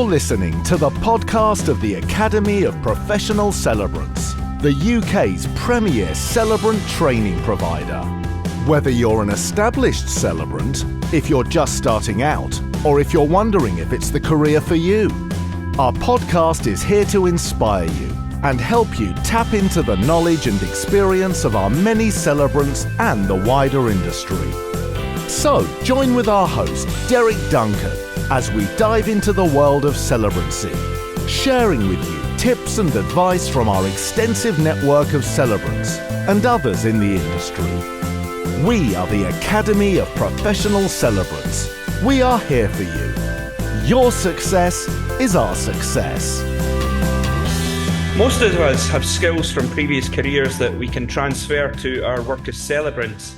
listening to the podcast of the Academy of Professional Celebrants, the UK's premier celebrant training provider. Whether you're an established celebrant, if you're just starting out, or if you're wondering if it's the career for you, our podcast is here to inspire you and help you tap into the knowledge and experience of our many celebrants and the wider industry. So, join with our host, Derek Duncan, as we dive into the world of celebrancy, sharing with you tips and advice from our extensive network of celebrants and others in the industry. We are the Academy of Professional Celebrants. We are here for you. Your success is our success. Most of us have skills from previous careers that we can transfer to our work as celebrants.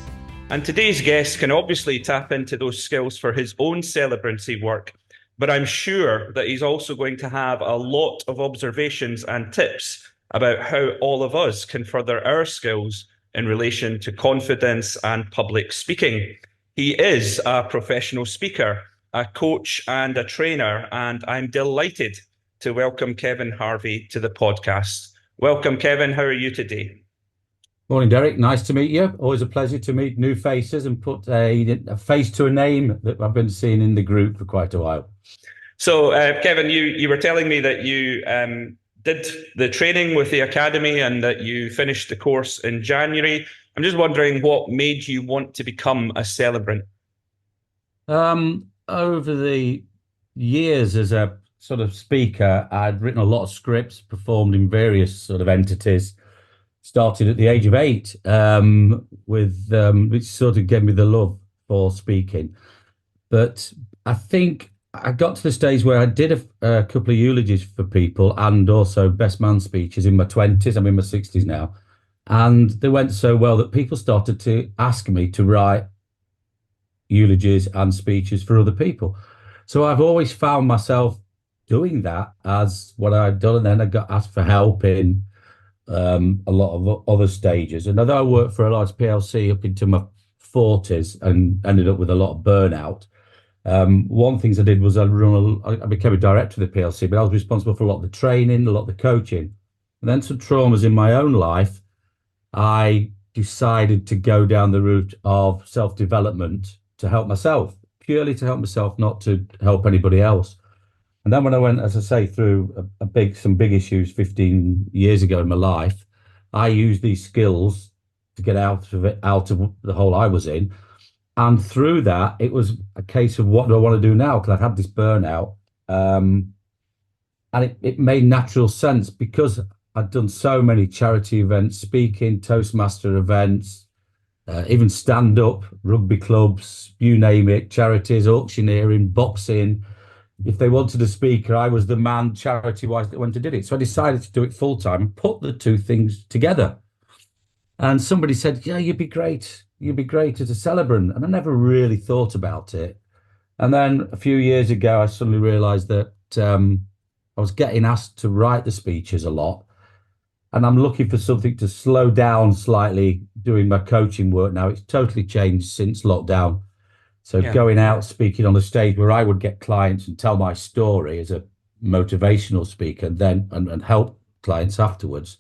And today's guest can obviously tap into those skills for his own celebrancy work, but I'm sure that he's also going to have a lot of observations and tips about how all of us can further our skills in relation to confidence and public speaking. He is a professional speaker, a coach and a trainer, and I'm delighted to welcome Kevin Harvey to the podcast. Welcome, Kevin. How are you today? Morning, Derek. Nice to meet you. Always a pleasure to meet new faces and put a face to a name that I've been seeing in the group for quite a while. So, Kevin, you were telling me that you did the training with the Academy and that you finished the course in January. I'm just wondering what made you want to become a celebrant? Over the years as a sort of speaker, I'd written a lot of scripts, performed in various sort of entities. Started at the age of 8, which sort of gave me the love for speaking. But I think I got to the stage where I did a couple of eulogies for people and also best man speeches in my 20s. I'm in my 60s now. And they went so well that people started to ask me to write eulogies and speeches for other people. So I've always found myself doing that as what I'd done. And then I got asked for help in a lot of other stages. And although I worked for a large PLC up into my 40s and ended up with a lot of burnout, one of the things I did was I became a director of the PLC, but I was responsible for a lot of the training, a lot of the coaching. And then some traumas in my own life, I decided to go down the route of self-development to help myself, purely to help myself, not to help anybody else. And then when I went, as I say, through some big issues 15 years ago in my life, I used these skills to get out of the hole I was in. And through that, it was a case of what do I want to do now? Because I'd had this burnout. And it made natural sense because I'd done so many charity events, speaking, Toastmaster events, even stand-up, rugby clubs, you name it, charities, auctioneering, boxing. If they wanted a speaker, I was the man charity-wise that went and did it. So I decided to do it full-time and put the two things together. And somebody said, yeah, you'd be great. You'd be great as a celebrant. And I never really thought about it. And then a few years ago, I suddenly realised that I was getting asked to write the speeches a lot. And I'm looking for something to slow down slightly doing my coaching work now. It's totally changed since lockdown. So going out speaking on a stage where I would get clients and tell my story as a motivational speaker and help clients afterwards,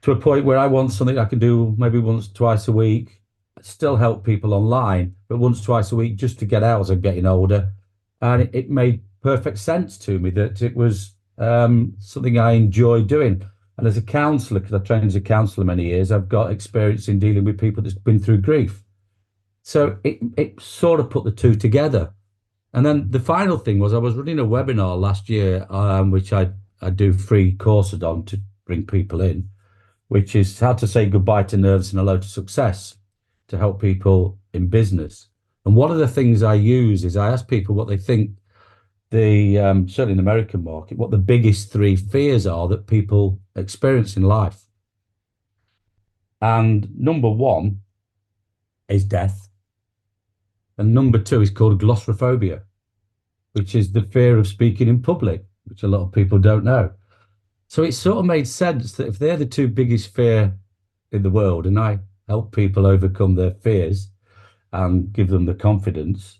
to a point where I want something I can do maybe once, twice a week, still help people online, but once, twice a week just to get out as I'm getting older. And it made perfect sense to me that it was something I enjoy doing. And as a counsellor, because I trained as a counsellor many years, I've got experience in dealing with people that's been through grief. So it sort of put the two together. And then the final thing was I was running a webinar last year, which I do free courses on to bring people in, which is how to say goodbye to nerves and hello to success to help people in business. And one of the things I use is I ask people what they think certainly in the American market, what the biggest 3 fears are that people experience in life. And number 1 is death. And number 2 is called glossophobia, which is the fear of speaking in public, which a lot of people don't know. So it sort of made sense that if they're the 2 biggest fear in the world, and I help people overcome their fears and give them the confidence,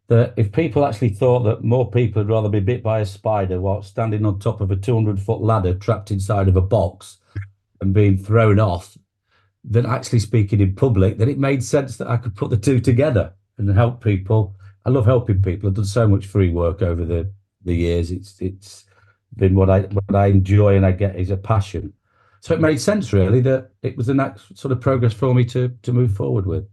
that if people actually thought that more people would rather be bit by a spider while standing on top of a 200-foot ladder trapped inside of a box and being thrown off than actually speaking in public, then it made sense that I could put the two together and help people. I love helping people. I've done so much free work over the years. It's been what I enjoy and I get is a passion. So it made sense really that it was the next sort of progress for me to move forward with.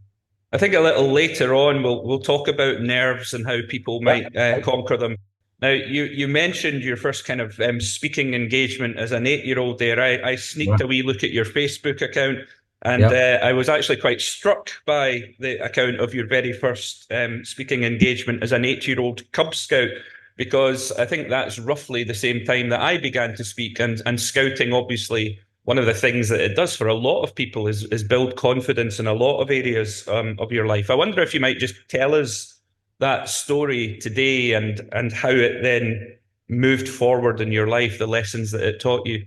I think a little later on we'll talk about nerves and how people might conquer them. Now, you mentioned your first kind of speaking engagement as an 8-year-old there. I sneaked a wee look at your Facebook account, and I was actually quite struck by the account of your very first speaking engagement as an 8-year-old Cub Scout, because I think that's roughly the same time that I began to speak, and scouting, obviously, one of the things that it does for a lot of people is build confidence in a lot of areas of your life. I wonder if you might just tell us that story today and how it then moved forward in your life, the lessons that it taught you.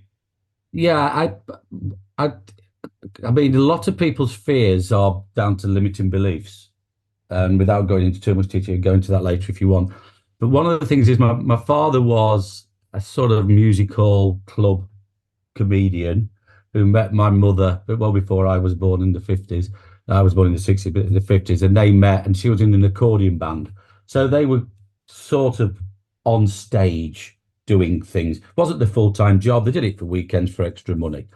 Yeah, I, I mean, a lot of people's fears are down to limiting beliefs. And without going into too much detail, go into that later if you want. But one of the things is my father was a sort of musical club comedian who met my mother well before I was born in the 50s. I was born in the 60s, but in the 50s, and they met, and she was in an accordion band. So they were sort of on stage doing things. It wasn't the full-time job. They did it for weekends for extra money.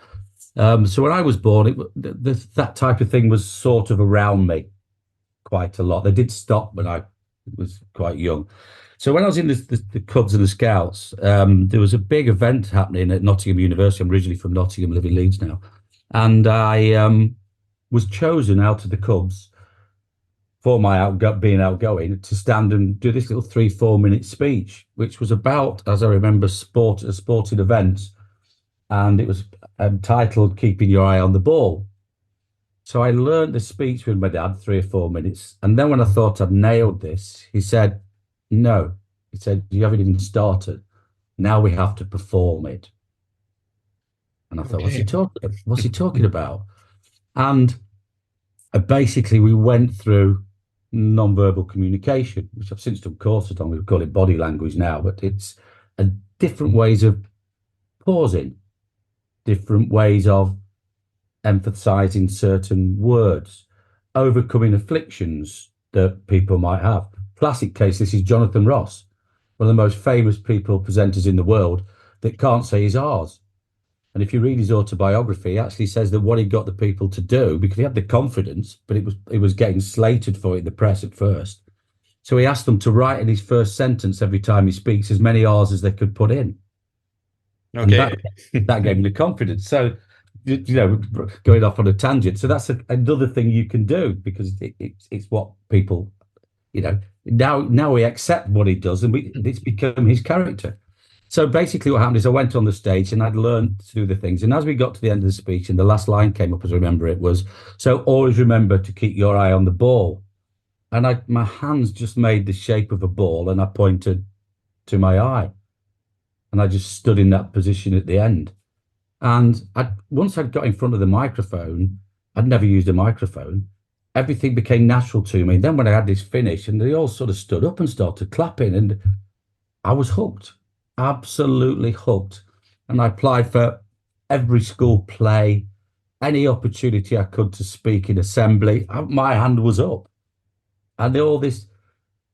So when I was born, that type of thing was sort of around me quite a lot. They did stop when I was quite young. So when I was in the Cubs and the Scouts, there was a big event happening at Nottingham University. I'm originally from Nottingham, live in Leeds now. And I was chosen out of the Cubs for my being outgoing to stand and do this little 3-4 minute speech, which was about, as I remember, sporting events. And it was titled Keeping Your Eye on the Ball. So I learned the speech with my dad, 3 or 4 minutes. And then when I thought I'd nailed this, he said, no. He said, you haven't even started. Now we have to perform it. And I thought, what's he talking about? And basically we went through non-verbal communication, which I've since done courses on. We call it body language now, but it's different ways of pausing, different ways of emphasizing certain words, overcoming afflictions that people might have. Classic case, this is Jonathan Ross, one of the most famous presenters in the world that can't say his R's. And if you read his autobiography, he actually says that what he got the people to do, because he had the confidence, but it was getting slated for it in the press at first. So he asked them to write in his first sentence every time he speaks as many R's as they could put in. Okay. And that gave him the confidence. So, going off on a tangent. So that's another thing you can do, because it's what people, now we accept what he does, and it's become his character. So basically what happened is I went on the stage and I'd learned to do the things. And as we got to the end of the speech and the last line came up, as I remember it, was, so always remember to keep your eye on the ball. And my hands just made the shape of a ball and I pointed to my eye. And I just stood in that position at the end. And once I'd got in front of the microphone, I'd never used a microphone. Everything became natural to me. And then when I had this finish, and they all sort of stood up and started clapping, and I was hooked, absolutely hooked. And I applied for every school play, any opportunity I could to speak in assembly. My hand was up. And all this,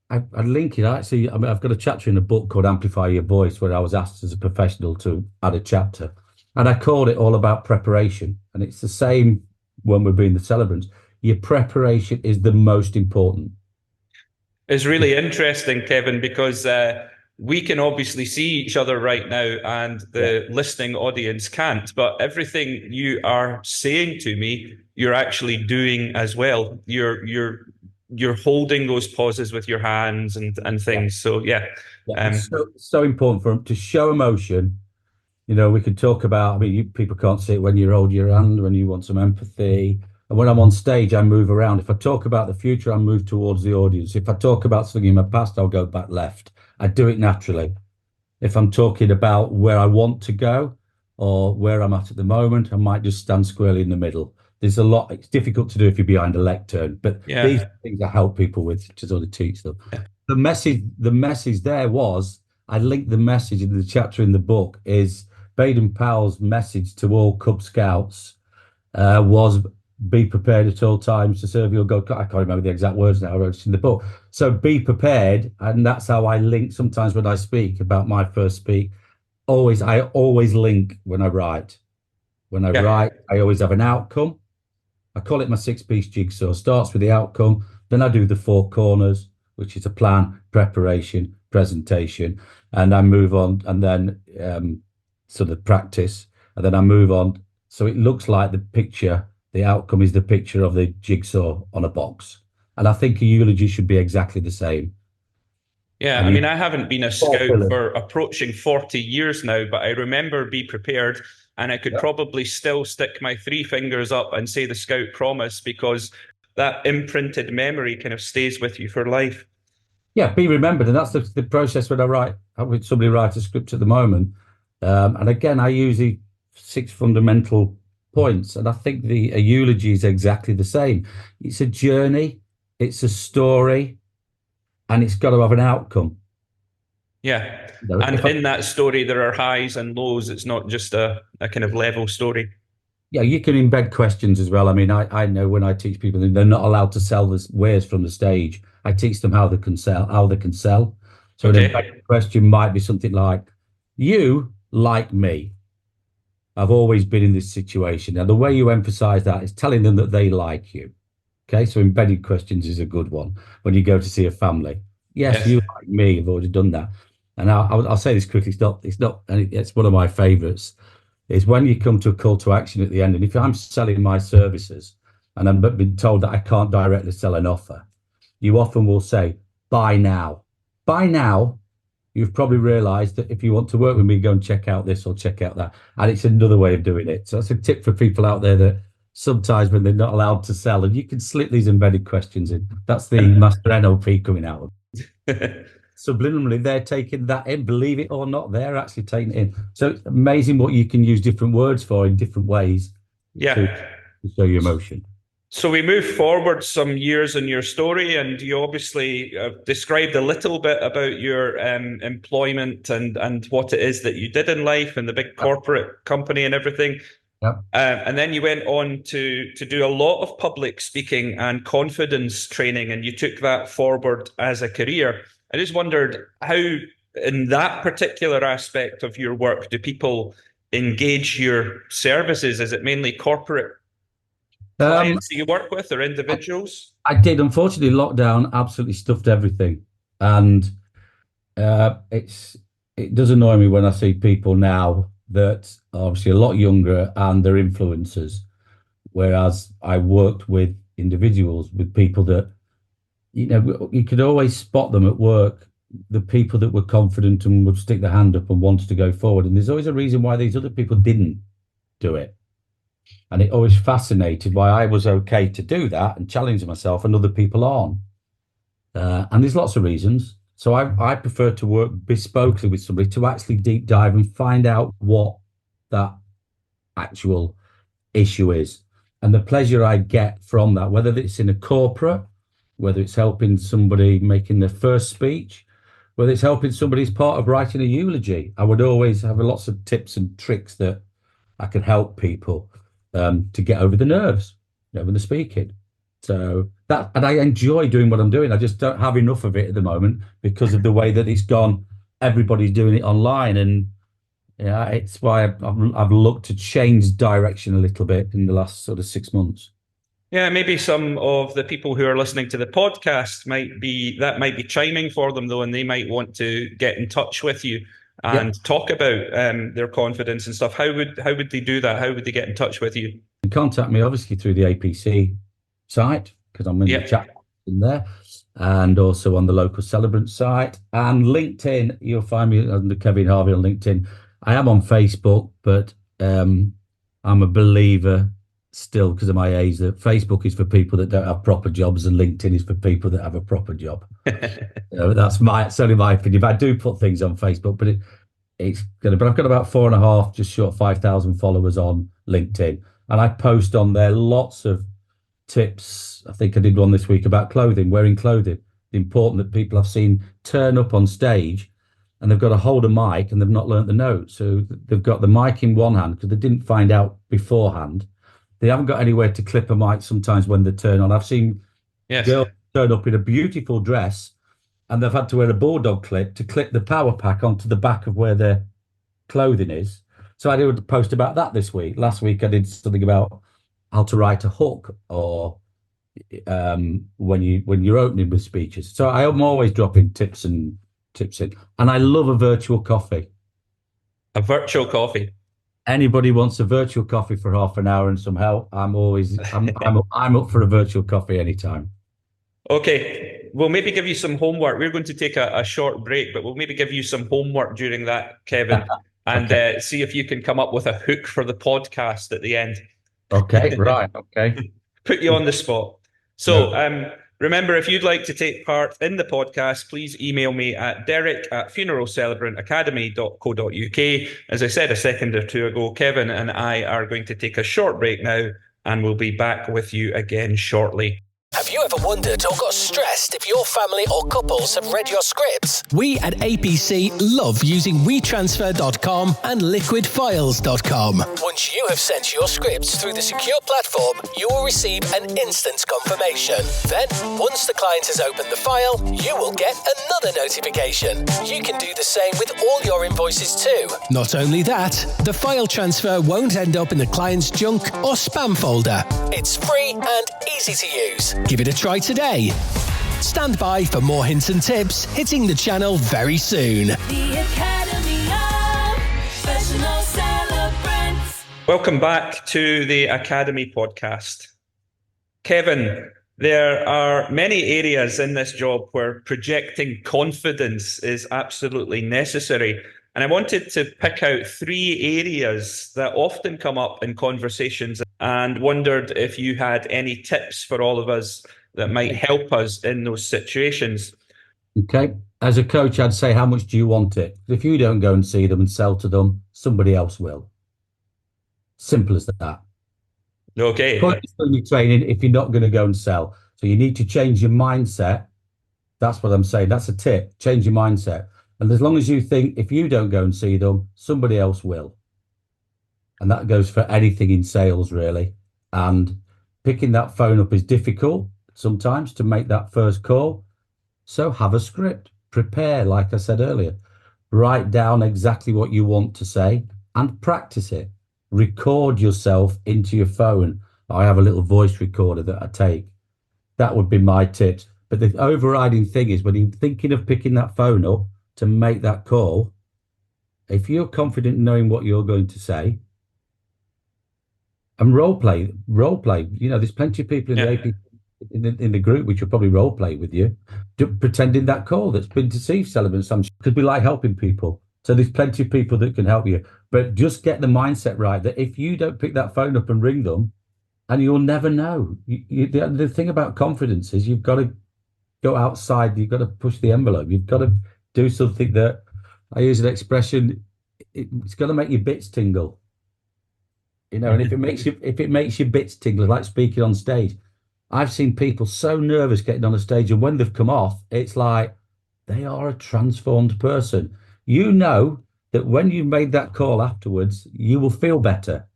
I link it actually. I mean, I've got a chapter in a book called Amplify Your Voice, where I was asked as a professional to add a chapter. And I called it all about preparation. And it's the same when we're being the celebrants. Your preparation is the most important. It's really interesting, Kevin, because we can obviously see each other right now and the listening audience can't. But everything you are saying to me, you're actually doing as well. You're holding those pauses with your hands and things. So, yeah. It's so important for them to show emotion. We could talk about, people can't see it when you hold your hand, when you want some empathy. And when I'm on stage, I move around. If I talk about the future, I move towards the audience. If I talk about something in my past, I'll go back left. I do it naturally. If I'm talking about where I want to go or where I'm at the moment, I might just stand squarely in the middle. There's a lot. It's difficult to do if you're behind a lectern, but these things I help people with to sort of teach them. the message there was, I linked the message in the chapter in the book, is Baden Powell's message to all Cub Scouts was be prepared at all times to serve your God. I can't remember the exact words now. I wrote it in the book. So be prepared, and that's how I link. Sometimes when I speak about my first speak, I always link when I write. When I write, I always have an outcome. I call it my 6-piece jigsaw. Starts with the outcome, then I do the 4 corners, which is a plan, preparation, presentation, and I move on, and then sort of practice, and then I move on. So it looks like the outcome is the picture of the jigsaw on a box. And I think a eulogy should be exactly the same. Yeah, I mean, I haven't been a scout for approaching 40 years now, but I remember Be Prepared, and I could probably still stick my 3 fingers up and say the scout promise, because that imprinted memory kind of stays with you for life. Yeah, be remembered. And that's the process when somebody write a script at the moment. And again, I use the 6 fundamental points. And I think a eulogy is exactly the same. It's a journey, it's a story, and it's got to have an outcome. Yeah. And in that story, there are highs and lows. It's not just a kind of level story. Yeah, you can embed questions as well. I mean, I know when I teach people, they're not allowed to sell the wares from the stage. I teach them how they can sell. So an embedded question might be something like, you like me. I've always been in this situation. Now, the way you emphasize that is telling them that they like you. Okay, so embedded questions is a good one when you go to see a family. Yes, you like me. I've already done that. And I'll say this quickly. It's one of my favorites. Is when you come to a call to action at the end. And if I'm selling my services and I'm been told that I can't directly sell an offer, you often will say, buy now. By now, you've probably realized that if you want to work with me, go and check out this or check out that. And it's another way of doing it. So that's a tip for people out there that sometimes when they're not allowed to sell, and you can slip these embedded questions in. That's the master NLP coming out. Subliminally, they're taking that in, believe it or not, they're actually taking it in. So it's amazing what you can use different words for in different ways to show your emotion. So we move forward some years in your story, and you obviously described a little bit about your employment and what it is that you did in life and the big corporate company and everything. Yep. And then you went on to do a lot of public speaking and confidence training, and you took that forward as a career. I just wondered how, in that particular aspect of your work, do people engage your services? Is it mainly corporate clients that you work with or individuals? I did. Unfortunately, lockdown absolutely stuffed everything. And it does annoy me when I see people now that are obviously a lot younger and they're influencers. Whereas I worked with individuals, with people that, you could always spot them at work, the people that were confident and would stick their hand up and wanted to go forward. And there's always a reason why these other people didn't do it. And it always fascinated why I was okay to do that and challenge myself and other people aren't. And there's lots of reasons. So I prefer to work bespokely with somebody to actually deep dive and find out what that actual issue is. And the pleasure I get from that, whether it's in a corporate, whether it's helping somebody making their first speech, whether it's helping somebody as part of writing a eulogy, I would always have lots of tips and tricks that I could help people to get over the nerves when they're speaking. So and I enjoy doing what I'm doing. I just don't have enough of it at the moment because of the way that it's gone. Everybody's doing it online, and it's why I've looked to change direction a little bit in the last sort of 6 months. Yeah, maybe some of the people who are listening to the podcast might be chiming for them though, and they might want to get in touch with you and talk about their confidence and stuff. How would they do that? How would they get in touch with you? You can contact me obviously through the APC site, because I'm in the chat in there, and also on the local Celebrant site, and LinkedIn. You'll find me under Kevin Harvey on LinkedIn. I am on Facebook, but I'm a believer still, because of my age, that Facebook is for people that don't have proper jobs and LinkedIn is for people that have a proper job. That's only my opinion. But I do put things on Facebook, but I've got about 4.5, just short 5,000 followers on LinkedIn, and I post on there lots of tips. I think I did one this week about clothing, wearing clothing. important that people I've seen turn up on stage and they've got to hold a mic and they've not learnt the notes. So they've got the mic in one hand because they didn't find out beforehand. They haven't got anywhere to clip a mic sometimes when they turn on. I've seen girls turn up in a beautiful dress and they've had to wear a bulldog clip to clip the power pack onto the back of where their clothing is. So I did a post about that this week. Last week I did something about how to write a hook or when you're opening with speeches. So I'm always dropping tips in. And I love a virtual coffee. A virtual coffee. Anybody wants a virtual coffee for half an hour and some help, I'm up for a virtual coffee anytime. Okay, we'll maybe give you some homework. We're going to take a short break, but we'll maybe give you some homework during that, Kevin, and see if you can come up with a hook for the podcast at the end. Okay, right, okay. Put you on the spot. So remember, if you'd like to take part in the podcast, please email me at derek@funeralcelebrantacademy.co.uk. As I said a second or two ago, Kevin and I are going to take a short break now, and we'll be back with you again shortly. Have you ever wondered or got stressed if your family or couples have read your scripts? We at APC love using WeTransfer.com and LiquidFiles.com. Once you have sent your scripts through the secure platform, you will receive an instant confirmation. Then, once the client has opened the file, you will get another notification. You can do the same with all your invoices too. Not only that, the file transfer won't end up in the client's junk or spam folder. It's free and easy to use. Give it a try today. Stand by for more hints and tips hitting the channel very soon. The Academy of Professional Celebrants. Welcome back to the Academy podcast. Kevin, there are many areas in this job where projecting confidence is absolutely necessary. And I wanted to pick out 3 areas that often come up in conversations and wondered if you had any tips for all of us that might help us in those situations. Okay. As a coach, I'd say, how much do you want it? If you don't go and see them and sell to them, somebody else will. Simple as that. Okay. Put in your training if you're not going to go and sell. So you need to change your mindset. That's what I'm saying. That's a tip. Change your mindset. And as long as you think if you don't go and see them, somebody else will. And that goes for anything in sales, really. And picking that phone up is difficult sometimes to make that first call. So have a script. Prepare, like I said earlier. Write down exactly what you want to say and practice it. Record yourself into your phone. I have a little voice recorder that I take. That would be my tips. But the overriding thing is when you're thinking of picking that phone up to make that call, if you're confident in knowing what you're going to say, and role play. You know, there's plenty of people in the AP, in the group which will probably role play with you, pretending that call that's been deceived. Celebrants, because we like helping people. So there's plenty of people that can help you. But just get the mindset right that if you don't pick that phone up and ring them, and you'll never know. The thing about confidence is you've got to go outside. You've got to push the envelope. You've got to do something that, I use an expression, it's got to make your bits tingle. You know, and if it makes your bits tingle, like speaking on stage, I've seen people so nervous getting on a stage, and when they've come off, it's like they are a transformed person. You know that when you made that call afterwards, you will feel better.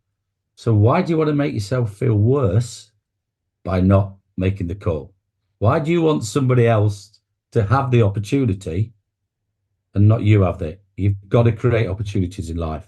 So why do you want to make yourself feel worse by not making the call? Why do you want somebody else to have the opportunity and not you have it? You've got to create opportunities in life.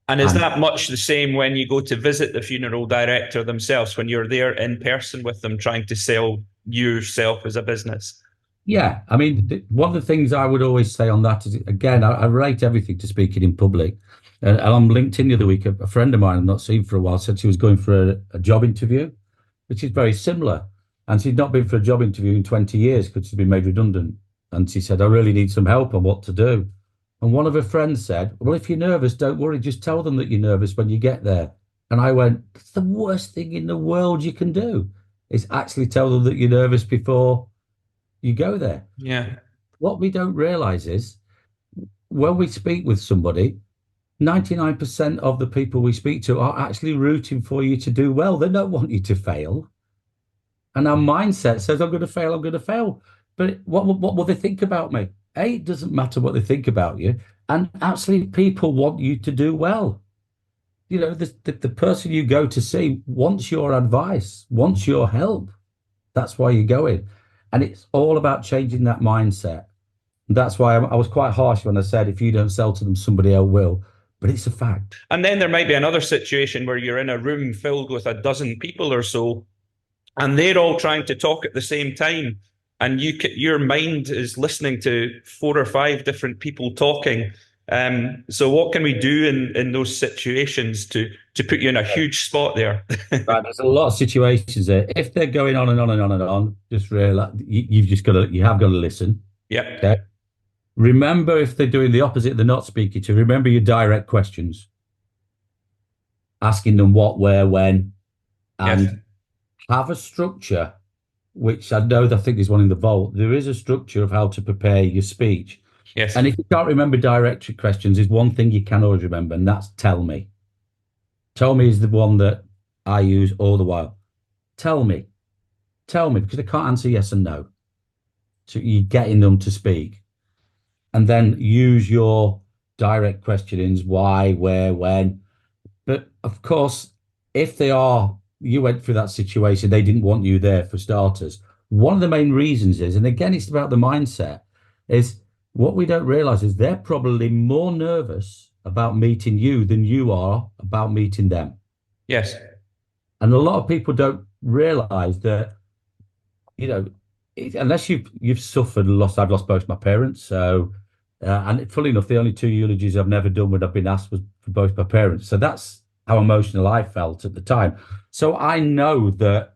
And is that much the same when you go to visit the funeral director themselves, when you're there in person with them trying to sell yourself as a business? Yeah. I mean, one of the things I would always say on that is, again, I rate everything to speaking in public. And on LinkedIn the other week, a friend of mine I've not seen for a while said she was going for a job interview, which is very similar. And she'd not been for a job interview in 20 years because she'd been made redundant. And she said, I really need some help on what to do. And one of her friends said, well, if you're nervous, don't worry. Just tell them that you're nervous when you get there. And I went, it's the worst thing in the world you can do is actually tell them that you're nervous before you go there. Yeah. What we don't realize is when we speak with somebody, 99% of the people we speak to are actually rooting for you to do well. They don't want you to fail. And our mindset says, I'm going to fail. But what will they think about me? A, it doesn't matter what they think about you. And actually, people want you to do well. You know, the person you go to see wants your advice, wants your help. That's why you're going. And it's all about changing that mindset. That's why I was quite harsh when I said, if you don't sell to them, somebody else will. But it's a fact. And then there might be another situation where you're in a room filled with a dozen people or so, and they're all trying to talk at the same time. And your mind is listening to 4 or 5 different people talking. So what can we do in those situations to put you in a huge spot there? Right, there's a lot of situations there. If they're going on and on and on and on, just realize you have got to listen. Yep. Okay. Remember, if they're doing the opposite, they're not speaking to. Remember your direct questions, asking them what, where, when, and Yes. have a structure. Which I think is one in the vault. There is a structure of how to prepare your speech. Yes. And if you can't remember direct questions, there's one thing you can always remember, and that's tell me. Tell me is the one that I use all the while. Tell me, because I can't answer yes and no. So you're getting them to speak. And then use your direct questionings, why, where, when. But of course, if you went through that situation, they didn't want you there for starters. One of the main reasons is, and again, it's about the mindset, is what we don't realize is they're probably more nervous about meeting you than you are about meeting them. Yes. And a lot of people don't realize that, unless you've suffered loss. I've lost both my parents. So, and funnily enough, the only 2 eulogies I've never done when I've been asked was for both my parents. So that's how emotional I felt at the time. So I know that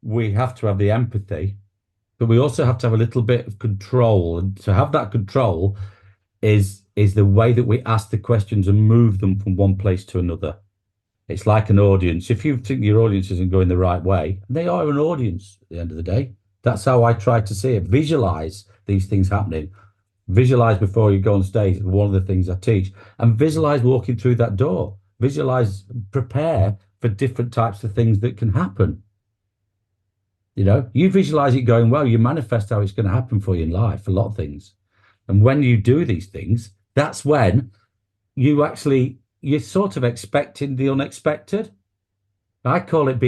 we have to have the empathy, but we also have to have a little bit of control. And to have that control is the way that we ask the questions and move them from one place to another. It's like an audience. If you think your audience isn't going the right way, they are an audience at the end of the day. That's how I try to see it. Visualize these things happening. Visualize before you go on stage. One of the things I teach. And visualize walking through that door. Visualize, prepare for different types of things that can happen. You visualize it going well, you manifest how it's going to happen for you in life, a lot of things. And when you do these things, that's when you're sort of expecting the unexpected. I call it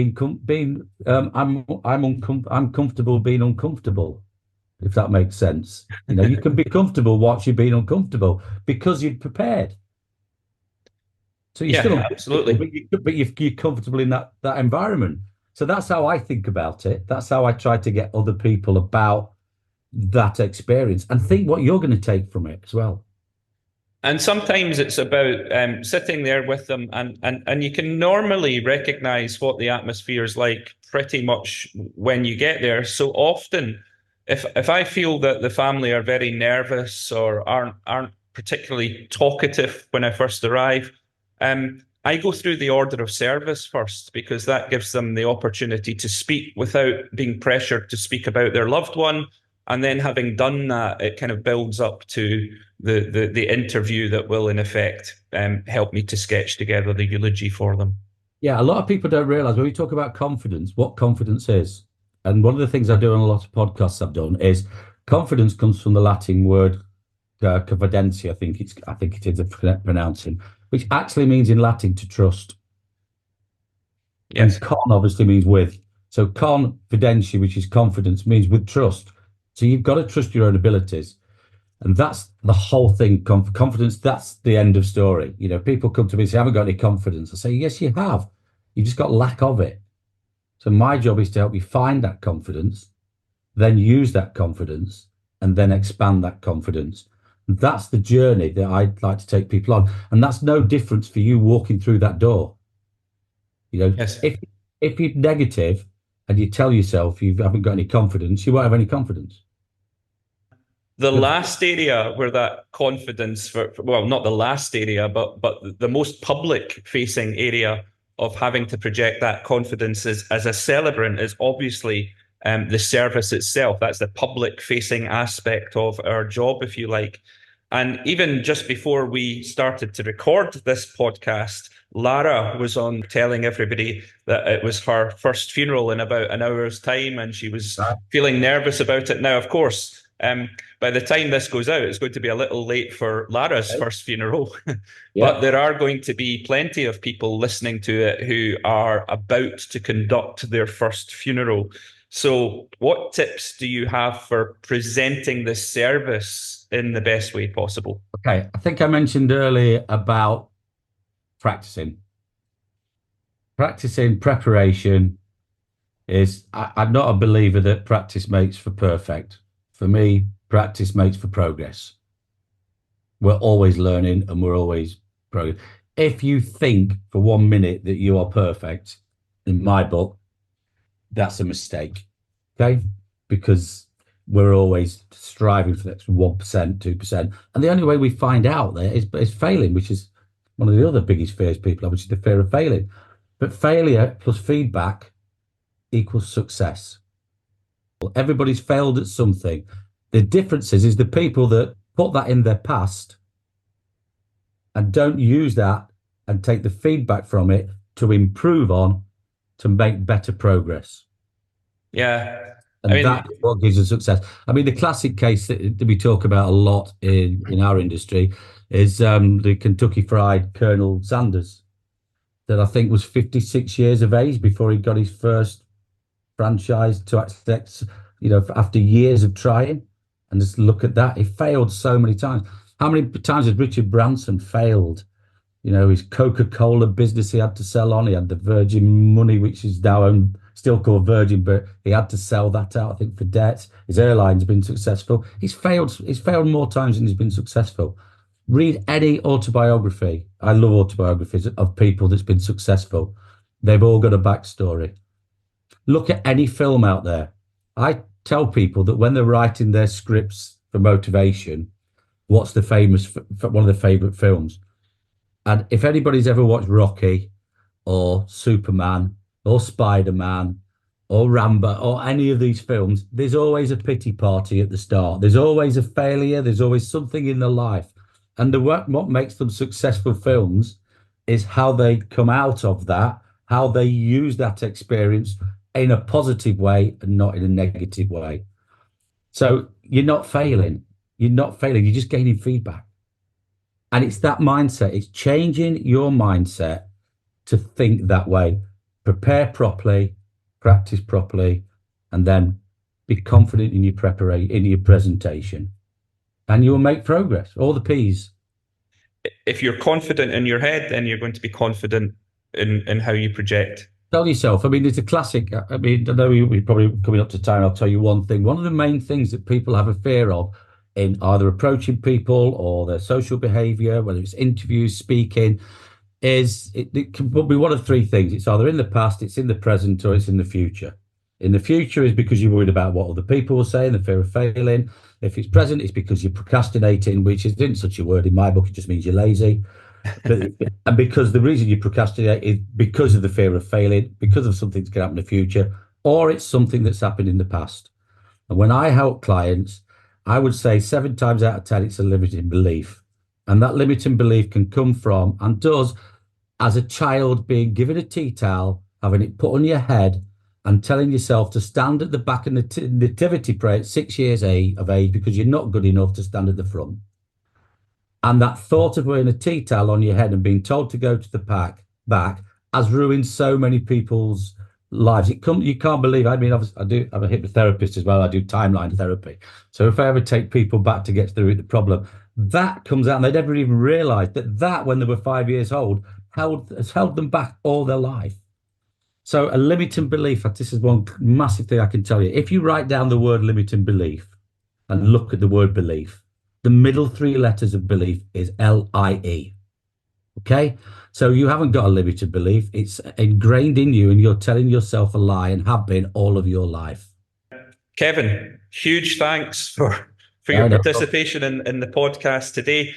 I'm comfortable being uncomfortable, if that makes sense. You can be comfortable whilst you're being uncomfortable because you've prepared. So you're still absolutely, but you're comfortable in that environment. So that's how I think about it. That's how I try to get other people about that experience and think what you're going to take from it as well. And sometimes it's about sitting there with them, and you can normally recognize what the atmosphere is like pretty much when you get there. So often, if I feel that the family are very nervous or aren't particularly talkative when I first arrive, I go through the order of service first, because that gives them the opportunity to speak without being pressured to speak about their loved one. And then having done that, it kind of builds up to the interview that will, in effect, help me to sketch together the eulogy for them. Yeah, a lot of people don't realize when we talk about confidence, what confidence is. And one of the things I do on a lot of podcasts I've done is confidence comes from the Latin word confidentia, I think it is pronouncing, which actually means in Latin to trust. Yes. And con obviously means with. So confidentia, which is confidence, means with trust. So you've got to trust your own abilities. And that's the whole thing. Confidence, that's the end of story. People come to me and say, I haven't got any confidence. I say, yes, you have. You just got lack of it. So my job is to help you find that confidence, then use that confidence, and then expand that confidence. And that's the journey that I'd like to take people on. And that's no difference for you walking through that door. Yes. If you're negative and you tell yourself you haven't got any confidence, you won't have any confidence. The last area where that confidence, well, not the last area, but the most public facing area of having to project that confidence as a celebrant is obviously the service itself. That's the public facing aspect of our job, if you like. And even just before we started to record this podcast, Lara was on telling everybody that it was her first funeral in about an hour's time, and she was feeling nervous about it. Now, of course, by the time this goes out, it's going to be a little late for Lara's first funeral. But there are going to be plenty of people listening to it who are about to conduct their first funeral. So, what tips do you have for presenting this service in the best way possible? Okay, I think I mentioned earlier about practicing. Preparation is, I'm not a believer that practice makes for perfect. For me, practice makes for progress. We're always learning and we're always progress. If you think for 1 minute that you are perfect, in my book, that's a mistake. Okay? Because we're always striving for the next 1%, 2%. And the only way we find out there is failing, which is one of the other biggest fears people have, which is the fear of failing. But failure plus feedback equals success. Everybody's failed at something. The difference is the people that put that in their past and don't use that and take the feedback from it to improve on, to make better progress. Yeah. And that's what gives us success. I mean, the classic case that we talk about a lot in our industry is the Kentucky Fried Colonel Sanders, that I think was 56 years of age before he got his first franchise to accept, after years of trying. And just look at that. He failed so many times. How many times has Richard Branson failed? His Coca-Cola business he had to sell on. He had the Virgin Money, which is now still called Virgin, but he had to sell that out, I think, for debt. His airline's been successful. He's failed more times than he's been successful. Read any autobiography. I love autobiographies of people that's been successful. They've all got a backstory. Look at any film out there. I tell people that when they're writing their scripts for motivation, what's one of the favorite films? And if anybody's ever watched Rocky or Superman or Spider-Man or Rambo or any of these films, there's always a pity party at the start. There's always a failure. There's always something in their life. And what makes them successful films is how they come out of that, how they use that experience in a positive way and not in a negative way. So you're not failing. You're just gaining feedback. And it's that mindset. It's changing your mindset to think that way. Prepare properly, practice properly, and then be confident in your presentation. And you will make progress. All the P's. If you're confident in your head, then you're going to be confident in how you project. Tell yourself. I mean, it's a classic. I mean, I know we're probably coming up to time. I'll tell you one thing. One of the main things that people have a fear of in either approaching people or their social behavior, whether it's interviews, speaking, is it can be one of three things. It's either in the past, it's in the present, or it's in the future. In the future is because you're worried about what other people will say and the fear of failing. If it's present, it's because you're procrastinating, which isn't such a word in my book. It just means you're lazy. And because the reason you procrastinate is because of the fear of failing, because of something that's going to happen in the future, or it's something that's happened in the past. And when I help clients, I would say 7 times out of 10, it's a limiting belief. And that limiting belief can come from, and does, as a child being given a tea towel, having it put on your head, and telling yourself to stand at the back of the nativity prayer at 6 years of age because you're not good enough to stand at the front. And that thought of wearing a tea towel on your head and being told to go to the back has ruined so many people's lives. You can't believe. I mean, obviously, I'm a hypnotherapist as well. I do timeline therapy. So if I ever take people back to get through the problem, that comes out and they never even realised that when they were 5 years old has held them back all their life. So a limiting belief, this is one massive thing I can tell you. If you write down the word limiting belief and look at the word belief, the middle 3 letters of belief is LIE. Okay? So you haven't got a limited belief. It's ingrained in you and you're telling yourself a lie and have been all of your life. Kevin, huge thanks for your participation in the podcast today.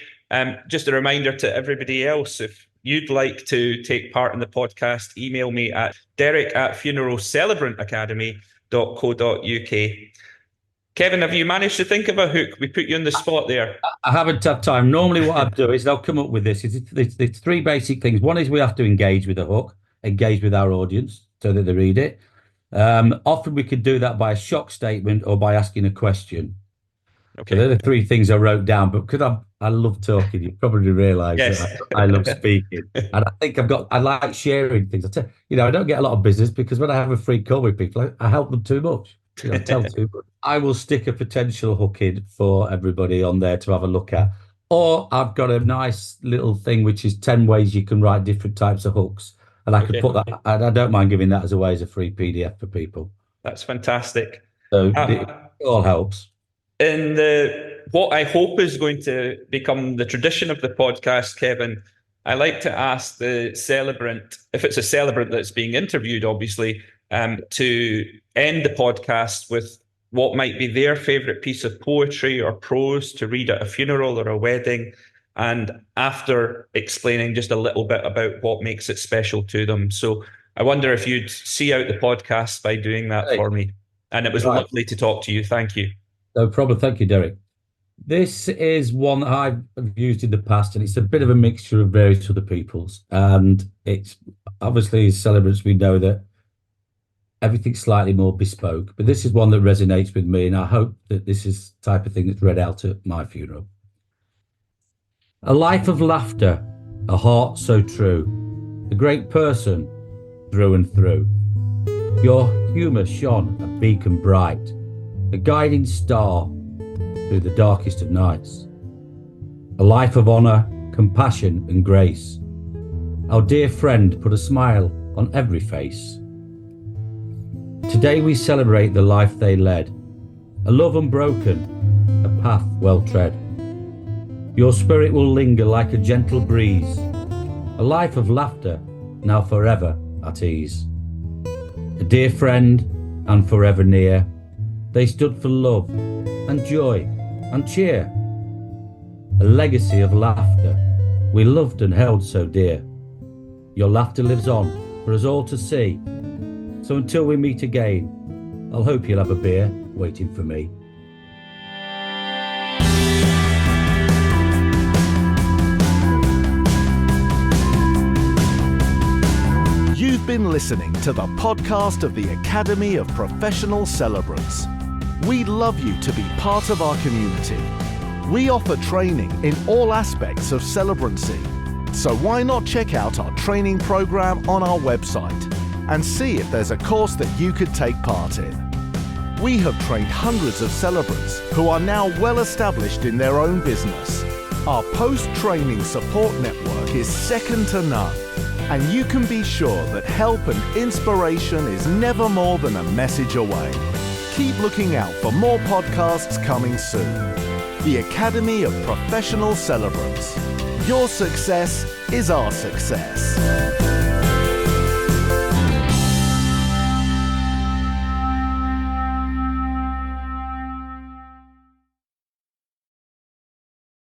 Just a reminder to everybody else, if you'd like to take part in the podcast, email me at derek@funeralcelebrantacademy.co.uk. Kevin, have you managed to think of a hook? We put you on the spot there. I haven't had time. Normally, what I do is I'll come up with this. It's three basic things. One is we have to engage with the hook, engage with our audience so that they read it. Often we could do that by a shock statement or by asking a question. Okay. So they're the three things I wrote down. But because I love talking, you probably realise Yes. that I love speaking, and I think I like sharing things. I don't get a lot of business because when I have a free call with people, I help them too much. I tell too much. I will stick a potential hook in for everybody on there to have a look at. Or I've got a nice little thing which is 10 ways you can write different types of hooks. And I could put that, and I don't mind giving that as a way as a free PDF for people. That's fantastic. So it all helps. In what I hope is going to become the tradition of the podcast, Kevin, I like to ask the celebrant, if it's a celebrant that's being interviewed, obviously, to end the podcast with what might be their favourite piece of poetry or prose to read at a funeral or a wedding, and after explaining just a little bit about what makes it special to them. So I wonder if you'd see out the podcast by doing that for me. And it was lovely to talk to you. Thank you. No problem. Thank you, Derek. This is one that I've used in the past, and it's a bit of a mixture of various other people's. And it's obviously, as celebrants, we know that everything's slightly more bespoke, but this is one that resonates with me, and I hope that this is the type of thing that's read out at my funeral. A life of laughter, a heart so true, a great person through and through. Your humour shone a beacon bright, a guiding star through the darkest of nights. A life of honour, compassion and grace. Our dear friend put a smile on every face. Today we celebrate the life they led, a love unbroken, a path well tread. Your spirit will linger like a gentle breeze, a life of laughter, now forever at ease. A dear friend and forever near, they stood for love and joy and cheer. A legacy of laughter we loved and held so dear. Your laughter lives on for us all to see. So until we meet again, I'll hope you'll have a beer waiting for me. You've been listening to the podcast of the Academy of Professional Celebrants. We'd love you to be part of our community. We offer training in all aspects of celebrancy. So why not check out our training program on our website and see if there's a course that you could take part in. We have trained hundreds of celebrants who are now well established in their own business. Our post-training support network is second to none, and you can be sure that help and inspiration is never more than a message away. Keep looking out for more podcasts coming soon. The Academy of Professional Celebrants. Your success is our success.